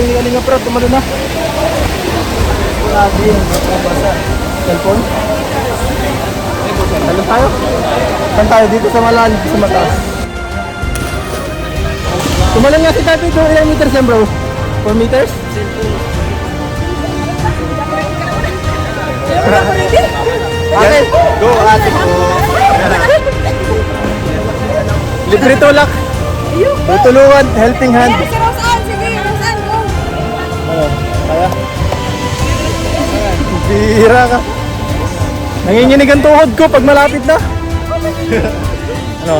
galing ni Kalinga Prab, tumalo na. Grabe yan, basa. Cellphone? Saan tayo? Saan tayo? Dito sa malalim, sa mataas. Tumalan nga si Tati ito, ilang meters yan bro? 4 meters? Okay, go ate ko. Libre tulak. Tutulungan, helping hand. Yes, Rosan, sige, Rosan, go. Kaya. Bira ka. Nanginginig ang tuhod ko pag malapit na. Ano?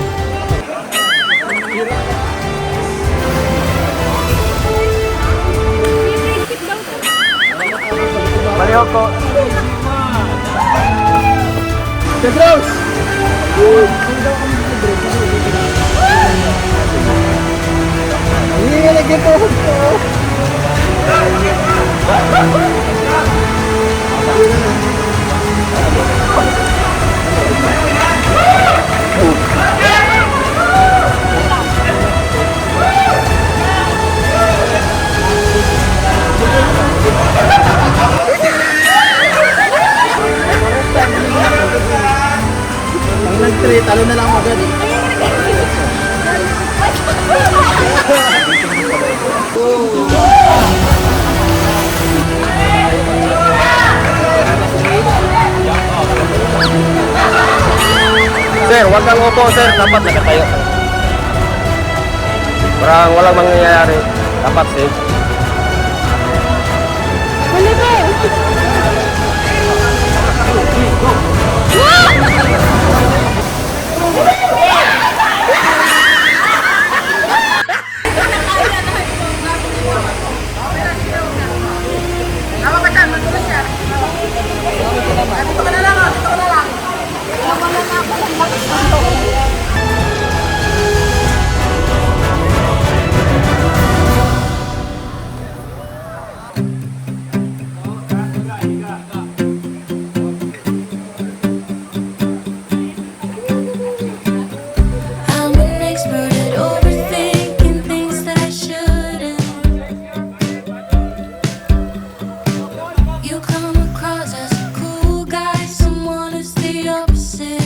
Pareho ko. Pedros! Nanginginig ang tuhod ko. Ang nag-3, talo na lang agad. Sir, wag kang upo sir, dapat nakatayo. Parang walang mangyayari. Dapat safe. Huli ba? I'm an expert at overthinking things that I shouldn't. You come across as a cool guy, someone who's the opposite.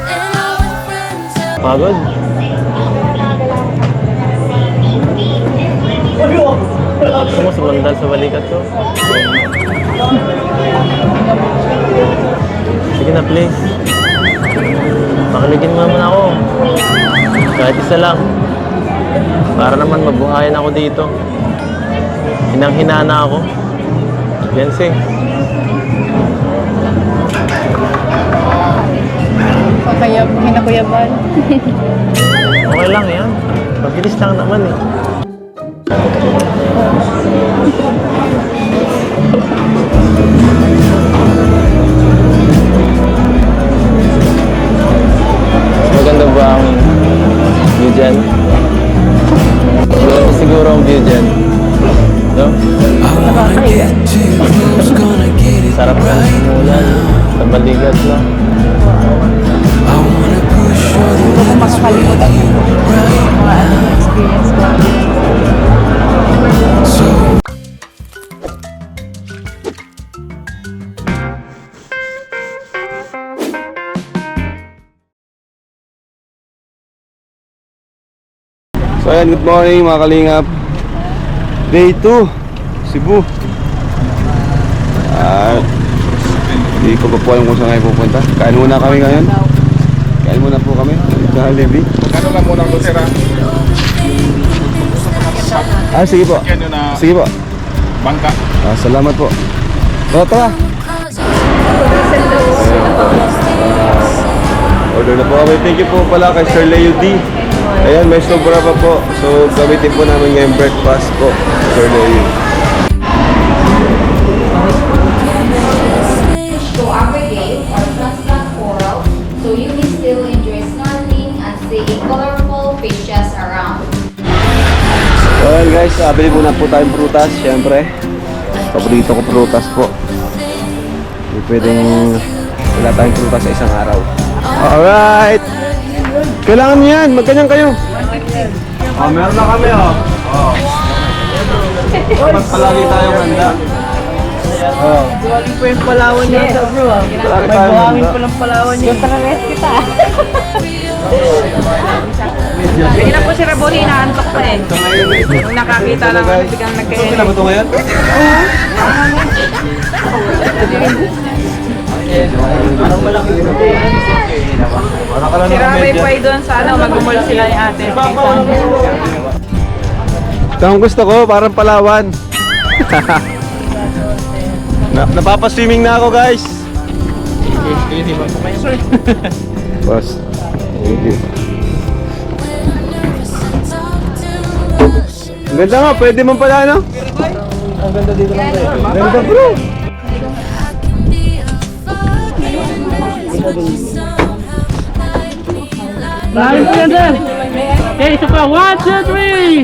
And our friends are Pagod? Gusto mo sumandal sa balikat ko? Sige na please. Pakiligin mo naman ako. Kahit isa lang. Para naman mabuhayan ako dito. Hinang-hina na ako. Beyonce. Hinakuyaban. Okay lang yan. Mabilis lang naman eh. Maganda ba ang view dyan? Siguro ang view dyan. No? Sarap na simulan. Sa balikat lang. Hindi ko makakalimutan mga experience ko. So ayan, good morning mga kalingap. Day 2, Cebu. Hindi ko pa po alam kung saan kayo pupunta. Kain muna kami ngayon. Kain muna po kami sa Levi. Kano lang muna ko sir ha? Sige po. Yan yun na Sige po. bangka. Salamat po. Tara. Order na po kami. Thank you po pala kay Sir Leo D. Ayan, may sobra pa po. So, gamitin po namin ngayong breakfast po, Sir Leo. So every day are transplant coral, so you can still enjoy snorkeling and seeing colorful fishes around. So ayan guys, bili muna po tayong prutas, syempre. Paborito ko prutas po. Hindi pwedeng wala tayong prutas sa isang araw. Alright! Kailangan niyan, magkanyang kayo. Oh, meron na kami oh. Oh. Dapat palagi tayong handa. Oh. Buwagin po yung Palawan niya sa bro. Palagi tayong handa. Palang Palawan niya. Yung pang-rest kita. Hindi na po si Reboli, inaantok pa eh. Nung nakakita lang ako, biglang Gusto nagkaya. na ba ito ngayon? Parang ka lang Si Ramay medya. pa doon sa ano, mag-umol sila ni ate. Ito ang gusto ko, parang Palawan. Napapa-swimming na ako, guys. Boss. Thank you. Ang ganda nga, pwede man pala, no? Ang ganda dito lang tayo. Ganda, bro. Lahat po yan, sir. Okay, isa pa. 1, 2, 3.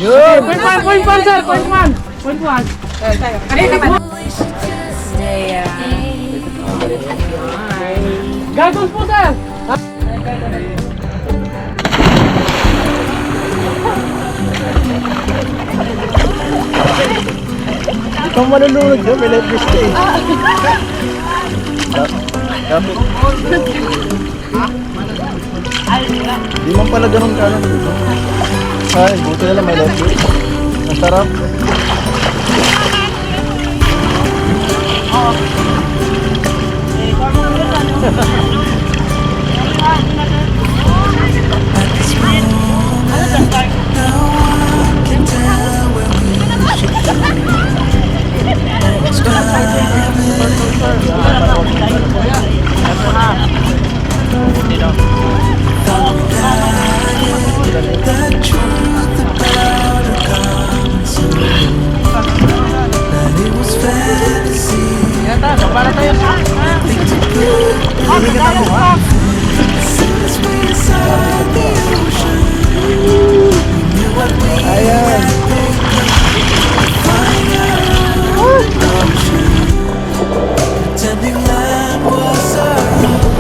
Yun! Point 1, sir. Point 1. Point 1. Kanina ba? Goggles po, sir. Ikaw manunulog dyan, may life vest eh. Kapit. Di man pala ganun ka lang dito. Ay, buti na lang may life vest. Ang sarap. Pretending land was our home,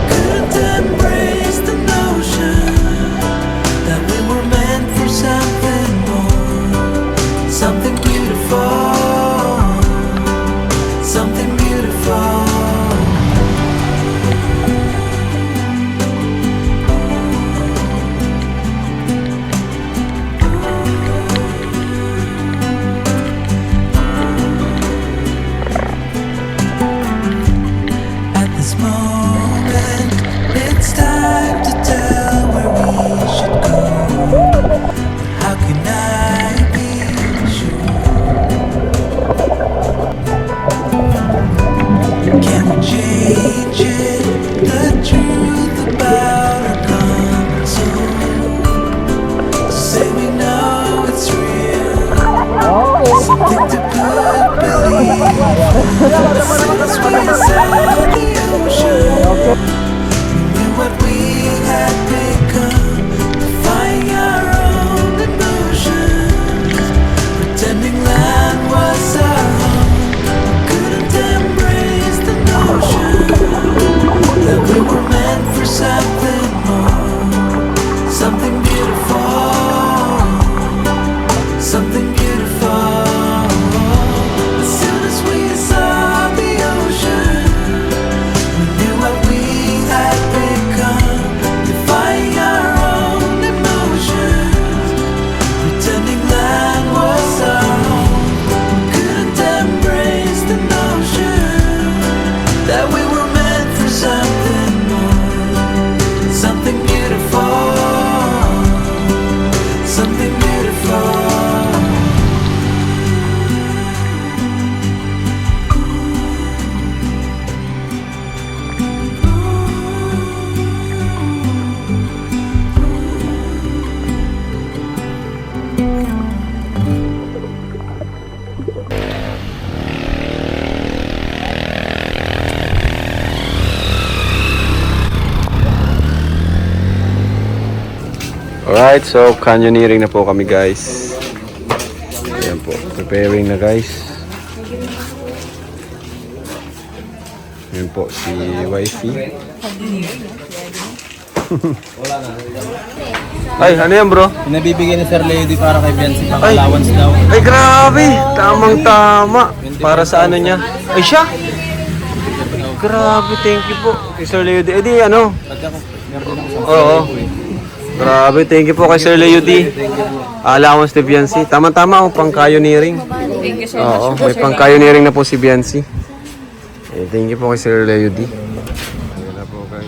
couldn't embrace the notion that we were meant for something more, something beautiful, something beautiful. At this moment, it's time to tell where we should go. How can I be sure? Can we change it? The truth about our common soul. Say we know it's real. Something to put belief. As soon as we saw the ocean, we knew what we had become, defying our own emotions, pretending land was our home. We couldn't embrace the notion that we were meant for something more, something beautiful, something beautiful. As soon as we saw the ocean, we knew what we had become, defying our own emotions, pretending land was our home. We couldn't embrace the notion that we were meant for something more, something beautiful, something beautiful. Alright, so canyoneering na po kami, guys. Ayan po, preparing na, guys. Ayan po si wifey. Ay, ano yan bro? Pinabibigyan ni Sir Lady para kay Biancy pang Ay. allowance daw. Ay, grabe! Tamang-tama. Para sa ano niya? Ay, siya! Grabe, thank you po. Kay Sir Leo D. Eh di, ano? Oo. Grabe, thank you po kay Sir Leo D. Allowance ni Biancy. Tama-tama, pang pioneering. Thank you so Oo, much. may pang pioneering na po si Biancy. Eh, thank you po kay Sir Leo D. Ayan na po, guys.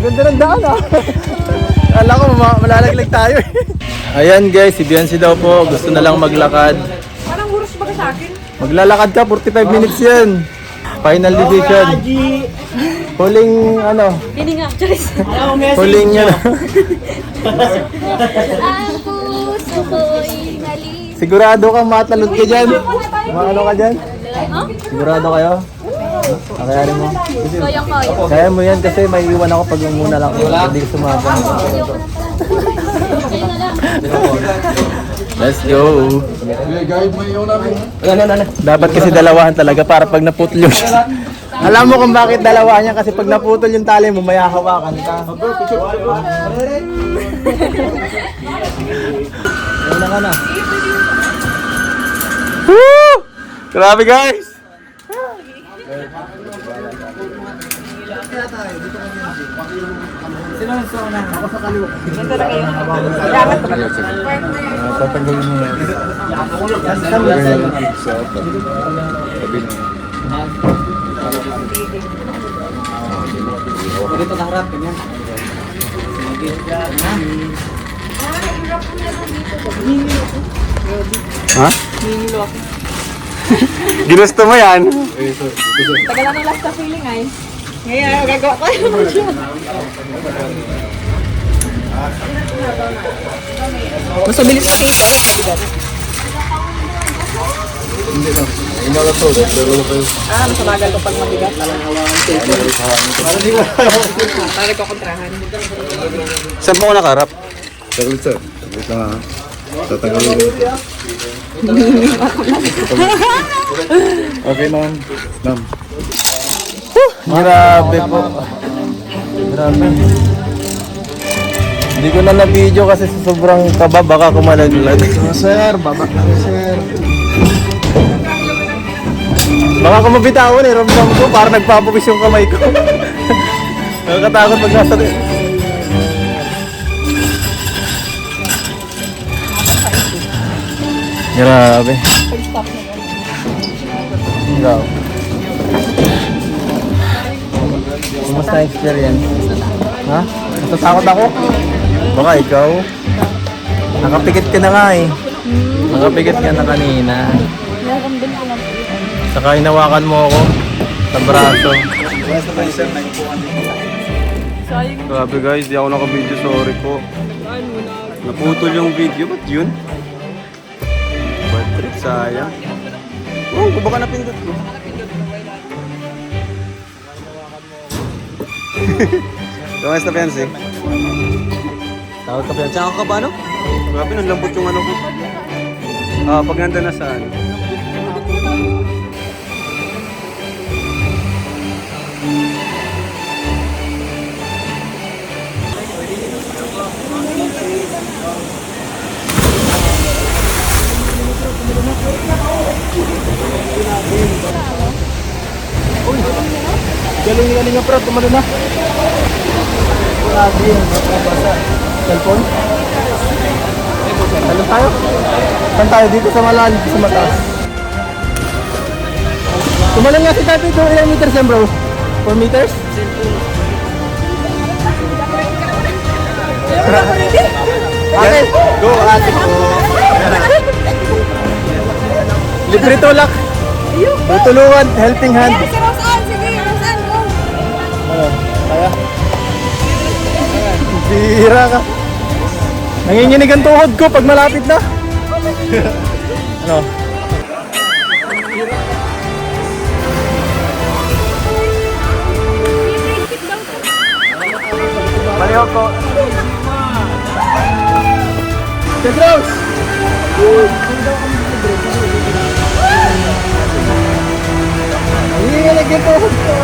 Ganda ng daan ah. Kala ko malalaglag tayo eh. Ayan guys, si Biancy daw po gusto na lang maglakad. Parang huros ba ka sa akin? Maglalakad ka, 45 minutes yan. Final division. Huling ano? Hindi nga, Charis. Huling ano? Ang puso ko'y nalis. Sigurado kang matalon ka dyan? Maano ka dyan? Sigurado kayo? Kakayarin mo? Koyong-koyong. Kaya mo yan kasi may iwan ako pag muna lang ako. Hindi ko sumabang. Let's go! Dapat kasi dalawahan talaga para pag naputol yung alam mo kung bakit dalawahan yan kasi pag naputol yung tali mo may hawakan ka. Ayun na ka na. Woo! Grabe guys! Tatanggalin mo yan. Dito na harap, ganyan. Ha? Ginusto mo yan? Tagalan ng last na feeling ay. Ngayon, gagawa ko yung video. Mas mabilis na cake, oh. Mas magal ko pag mabigat. Para nagkakontrahan. Saan po ako nakarap? Saglit sir. Saglit lang ha. Tatanggalin ko. Okay ma'am. Ma'am. Grabe po. Grabe. Hindi ko na na-video kasi sa sobrang kaba baka kumalaglag. Sir, baba lang sir. Baka kung mabitawan eh, ramdam ko parang nagpapawis yung kamay ko. Nakakatakot pag nasa... Grabe. Grabe. Kumusta ang experience? Ha? Natatakot ako? Baka ikaw? Nakapikit ka na nga eh. Nakapikit ka na kanina. Saka hinawakan mo ako sa braso. Grabe guys, di ako naka-video. Sorry po. Naputol yung video. Ba't yun? Bad trip, sayang. Oh, kung baka napindot ko. Kamusta na Piansi? Tawag ka Piansi. Ako ka ba ano? Grabe, nalambot yung ano ko. Pag nandun na saan? Galing nga Brad, tumalo na. Grabe yung basa. Cellphone? Ano tayo? Saan tayo? Dito sa malalim, dito sa mataas. Tumalon nga si Tati ito. Ilang meters yan bro? 4 meters? Okay, go ate ko. Libre tulak. Tutulungan, helping hand. Si Rosan, sige, Rosan, go. Kaya? Bira ka. Nanginginig ang tuhod ko pag malapit na. Ano? Baliw ko. Pedros! Nanginginig ang tuhod ko.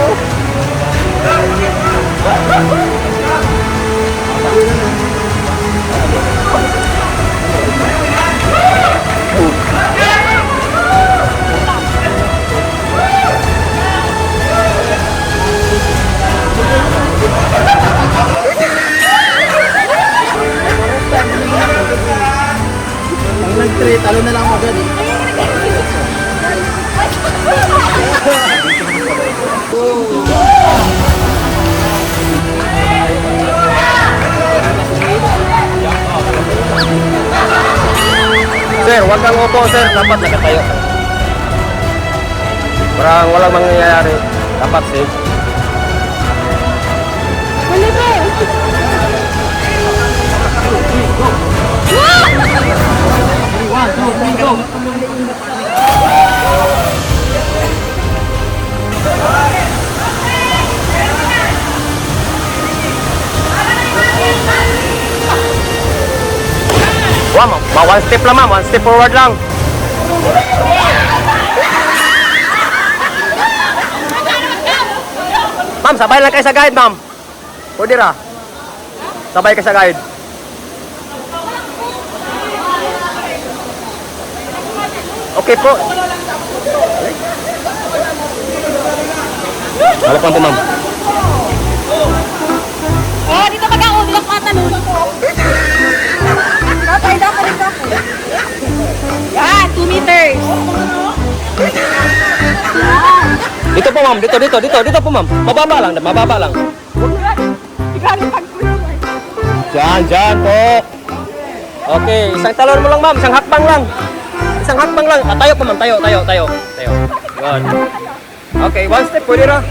Pag nag-treat, talo na lang agad eh. Sir, huwag kang upo sir. Dapat nakatayo. Parang walang mangyayari. Dapat safe. Mali ba? Wow, one step lang ma'am. One step forward lang. Ma'am, sabay lang kayo sa guide ma'am. Pwede ra. Sabay kayo sa guide. Okay po. Halapan po ma'am. Oh, dito mag-ako, dito ka tanong. Dapat, dapat. Yan, 2 meters. Dito po ma'am, dito po ma'am. Mababa lang. Diyan po. Okay, isang talon mo lang ma'am, isang hakbang lang. Isang hakbang lang. Tayo pa man. Tayo. Good. Okay, one step. Pwede ra.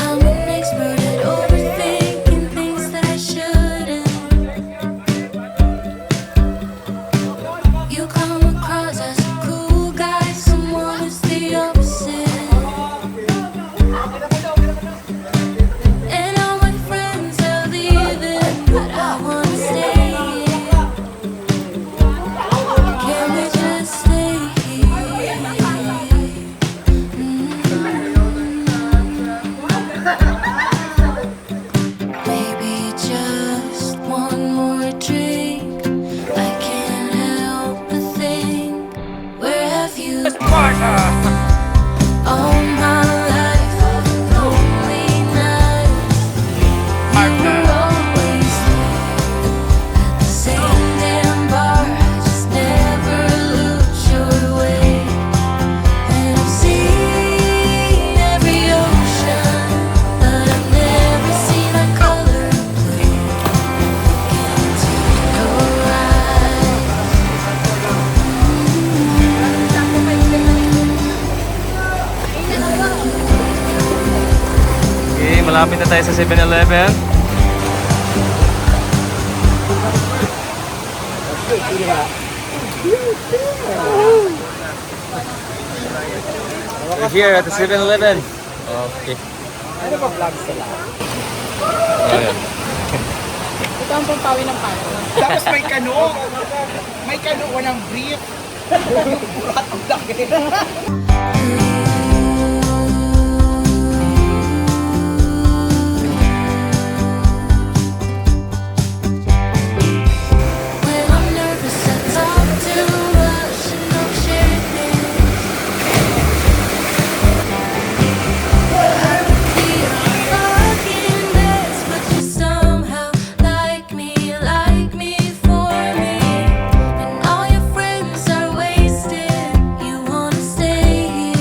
I'm an expert at overthinking things that I shouldn't. You come across as a cool guy, someone who's the opposite. And all my friends are leaving, but I wanna stay. Can we just stay here? Maybe just one more drink. I can't help but think, where have you been? All my life, lonely nights. You were always there at the same damn bar. I just never looked your way. And I've seen every ocean, but I've never seen a color blue. Can't take your eyes. Okay, malapit na tayo sa 7-Eleven. We're here at the 7-Eleven. Okay. Ano ba vlog sila? Ayan. Ito ang pampawi ng pano. Tapos may kano. May kano, walang brief. Burat ang laki. When I'm nervous, I talk too much and don't share things. I would be a fucking mess, but you somehow like me for me. And all your friends are wasted. You wanna stay here.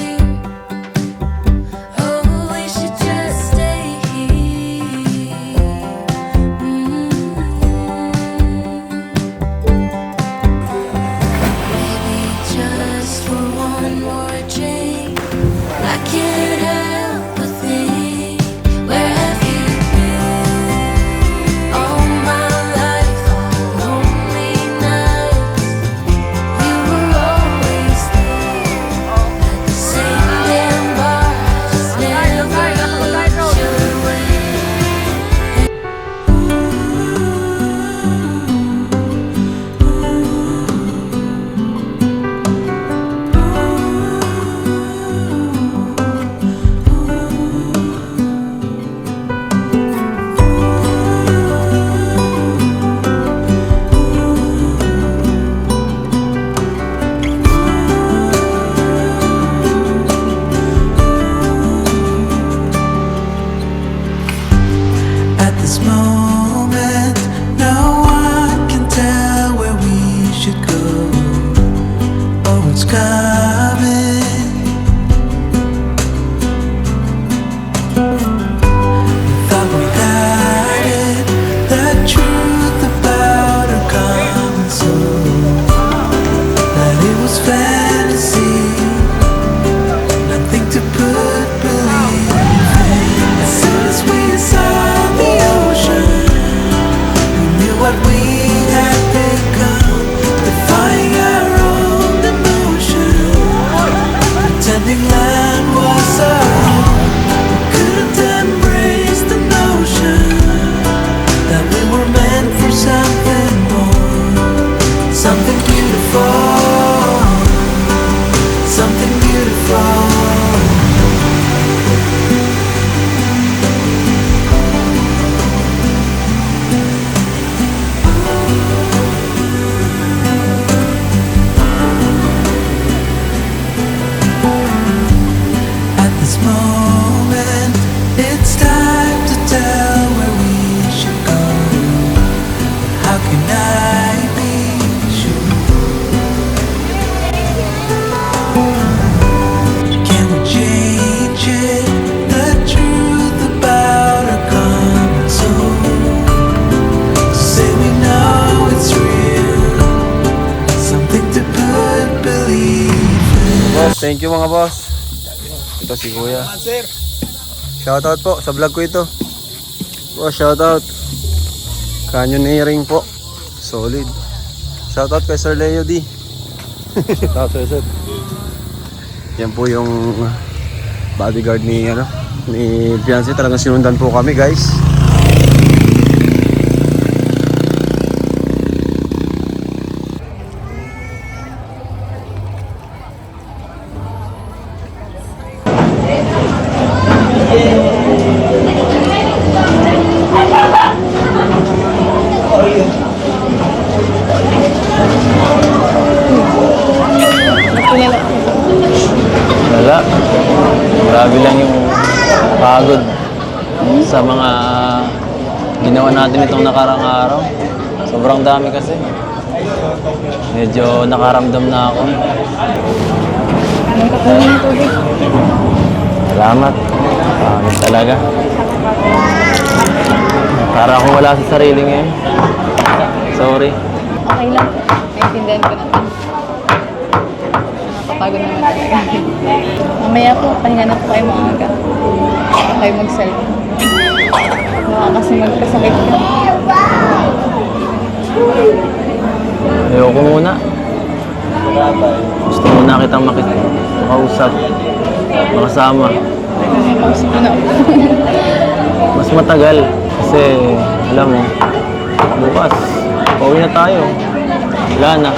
Thank you mga boss. Ito si Kuya. Shoutout po sa vlog ko ito. Oh, shoutout. Canyoneering po. Solid. Shoutout kay Sir Leo D. Shoutout sir. Yan po yung bodyguard ni fiancé. Talagang sinundan po kami, guys. Wala. Grabe lang yung pagod sa mga ginawa natin itong nakarang araw. Sobrang dami kasi. Medyo nakaramdam na ako. Salamat. Pangit talaga. Para akong wala sa sarili ngayon. Sorry. Okay lang. Naintindihan ko naman. Nakapagod naman talaga. Mamaya po, pahinga na po kayo maaga. Baka kayo mag-selfie. Baka kasi magkasakit ka. Ayoko muna. Gusto muna kitang makausap. Makasama. Makausap ko na. Mas matagal. Kasi, alam mo, bukas, pauwi na tayo. Wala na.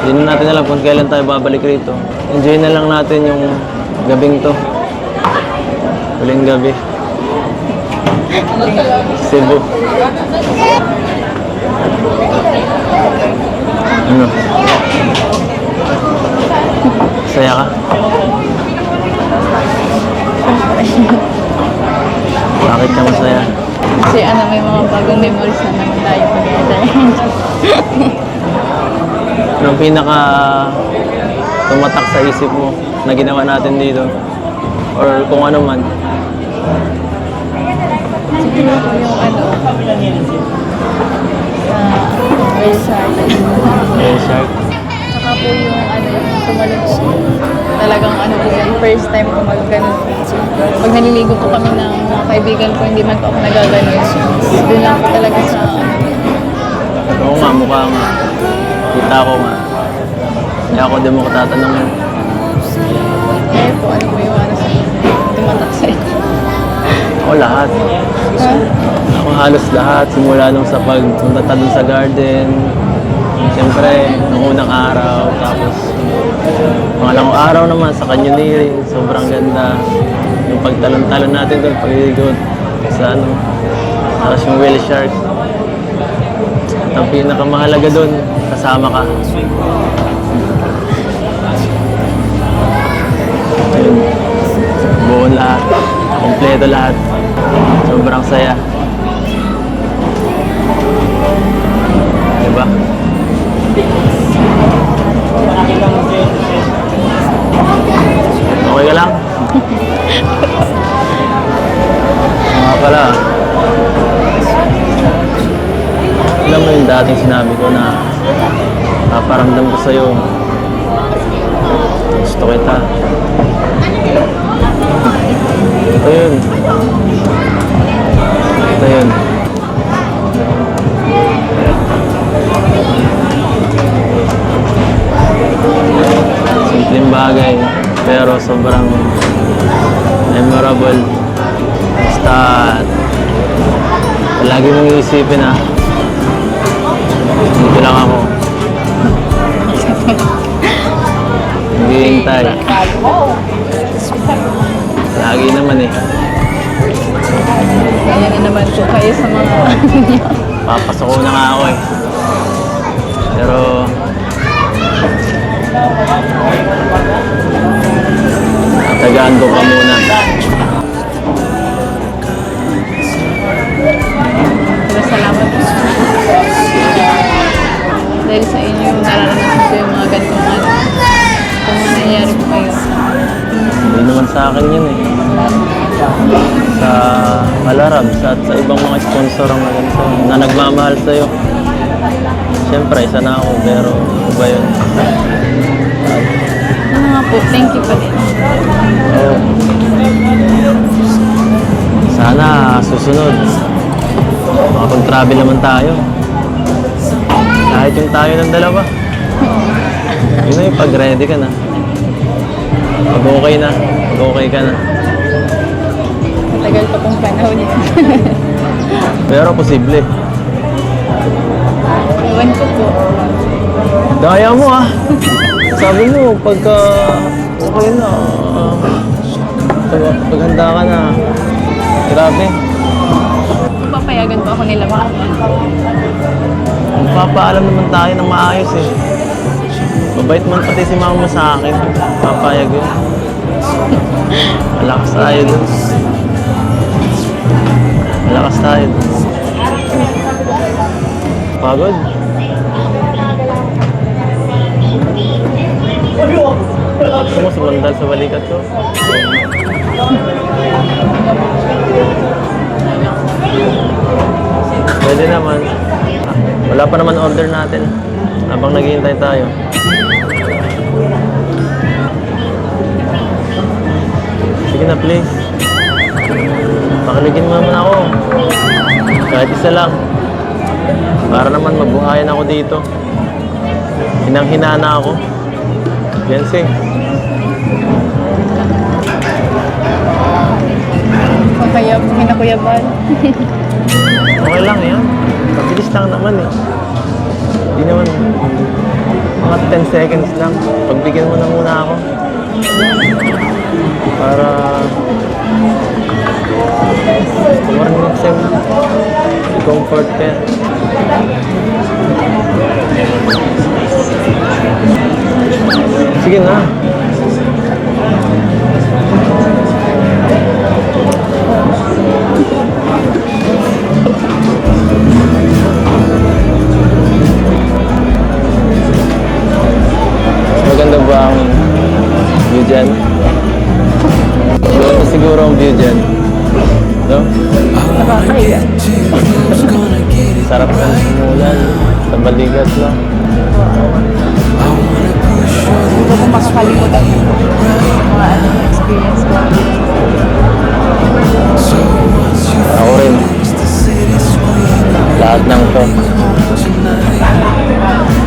Hindi na natin alam kung kailan tayo babalik rito. Enjoy na lang natin yung gabing to. Huling gabi. Cebu. Ano? Saya ka? Bakit ka masaya? Kasi may mga bagong memories na naman tayo together. Anong pinaka tumatak sa isip mo na ginawa natin dito? Or kung ano man? Siguro po yung sa Air shark. Saka po yung yung tumalon po. Talagang po yan, first time ko mag-ganun. Pag naliligo po kami ng mga kaibigan ko, hindi man po ako nagaganon. Doon lang po talaga sa Oo nga, mukha nga. Kita ko nga. Hindi ako din mo katatanungin. po, po yung sa tumatak sa inyo. Ako lahat. Ha? Ako halos lahat. Simula nung sa pagpunta dun sa garden. Siyempre, nung unang araw. Tapos, pangalawang araw naman sa canyoneering. Sobrang ganda. Yung pagtalon-talon natin doon, pag-igot sa tapos yung whale shark. At ang pinakamahalaga doon, kasama ka. Ayun. Buo lahat. Kompleto lahat. Sobrang saya. Diba? Okay ka lang? Mga pala. Alam mo yung dating sinabi ko na paparamdam ko sa'yo. Gusto kita. Ito yun. Ito yun. Simpleng bagay, pero sobrang memorable. Basta lagi mong iisipin na dito lang ako. Naghihintay. Lagi naman eh. Kaya na naman po kayo sa mga Papasok ko na nga ako eh. Pero tatagaan ko pa muna. Pero salamat po. Dahil sa inyo, nararanasan ko yung mga ganitong kung ano nangyayari po kayo. Hindi naman sa akin yun eh. Sa Malarabs at sa ibang mga sponsor ang ganito na nagmamahal sa'yo. Siyempre, isa na ako pero iba yun. nga po, thank you pa din. Oo. Sana susunod. Makapag-travel naman tayo. Kahit yung tayo ng dalawa. Yun na yung pag-ready ka na. Pag okay na. Pag okay ka na. Matagal pa pong panahon yun. Pero posible. Iwan ko po. Daya mo ah. Sabi mo, pagka okay na, paghanda ka na, grabe. Papayagan po ako nila makakita. Magpapaalam naman tayo ng maayos eh. Mabait man pati si mama sa akin. Papayag yun. Malakas tayo dun. Malakas tayo dun. Pagod? Gusto mo sumandal sa balikat ko? Pwede naman. Wala pa naman order natin. Habang naghihintay tayo. Sige na, please. Pakiligin mo naman ako. Kahit isa lang. Para naman mabuhayan ako dito. Hinang-hina na ako. Beyonce. Kaya minakuyaban. Okay lang yan. Mabilis lang naman eh. Hindi naman. Mga 10 seconds lang. Pagbigyan mo na muna ako. Para kumarinig siya. I-comfort ka. Sige na. Maganda ba ang view dyan? Maganda siguro ang view dyan. No? Nakakahiya. Sarap ng simulan sa balikat, no? Hindi ko makakalimutan yung mga experience ko. Ako rin. Lahat ng to.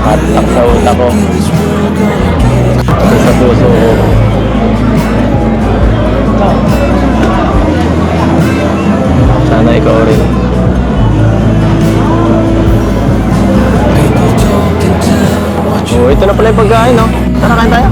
Hatak sa utak ko. Sa puso ko. Sana ikaw rin. Oh, ito na pala yung pagkain, no? Tara, kain tayo.